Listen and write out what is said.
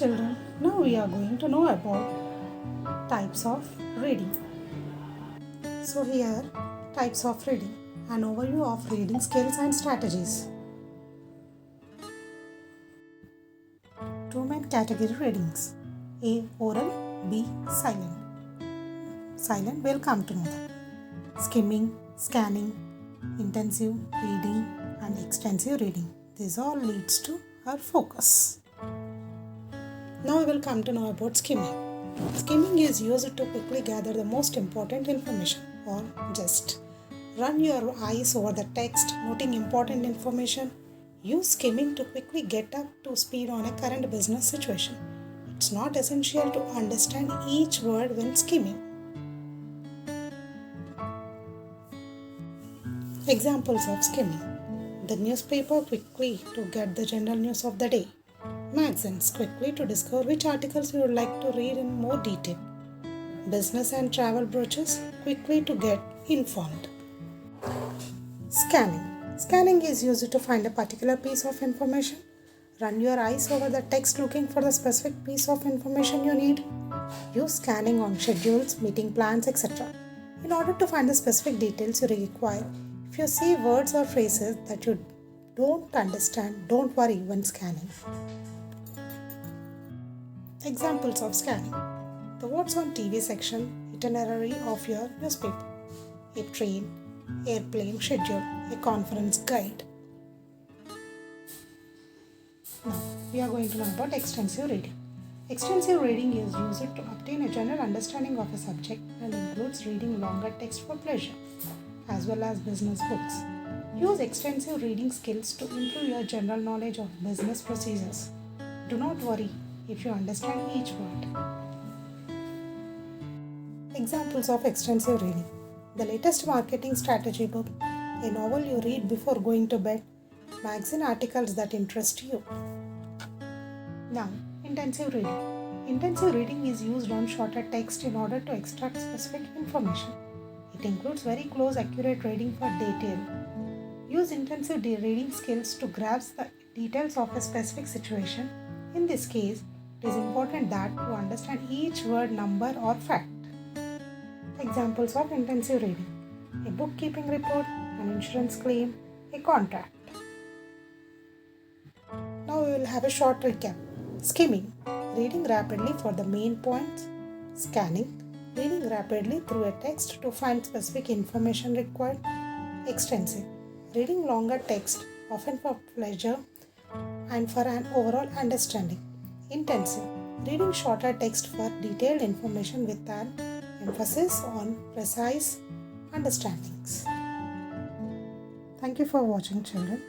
children, now we are going to know about types of reading. So here, types of reading, an overview of reading skills and strategies. Two main category readings, A. Oral, B. Silent. Silent, we'll come to know that. Skimming, scanning, intensive reading and extensive reading. This all leads to our focus. Now we will come to know about skimming. Skimming is used to quickly gather the most important information or just run your eyes over the text, noting important information. Use skimming to quickly get up to speed on a current business situation. It's not essential to understand each word when skimming. Examples of skimming. The newspaper quickly to get the general news of the day. Magazines quickly to discover which articles you would like to read in more detail. Business and travel brochures quickly to get informed. Scanning. Scanning is used to find a particular piece of information. Run your eyes over the text looking for the specific piece of information you need. Use scanning on schedules, meeting plans, etc. in order to find the specific details you require. If you see words or phrases that you don't understand, don't worry when scanning. Examples of scanning. The What's on TV section, itinerary of your newspaper, a train, airplane schedule, a conference guide. Now, we are going to know about extensive reading. Extensive reading is used to obtain a general understanding of a subject and includes reading longer text for pleasure, as well as business books. Use extensive reading skills to improve your general knowledge of business procedures. Do not worry if you understand each word. Examples of extensive reading. The latest marketing strategy book, a novel you read before going to bed, magazine articles that interest you. Now, intensive reading. Intensive reading is used on shorter text in order to extract specific information. It includes very close, accurate reading for detail. Use intensive reading skills to grasp the details of a specific situation. In this case, it is important that you understand each word, number, or fact. Examples of intensive reading. A bookkeeping report, an insurance claim, a contract. Now we will have a short recap. Skimming, reading rapidly for the main points. Scanning, reading rapidly through a text to find specific information required. Extensive, reading longer text, often for pleasure and for an overall understanding. Intensive, reading shorter text for detailed information with an emphasis on precise understandings. Thank you for watching, children.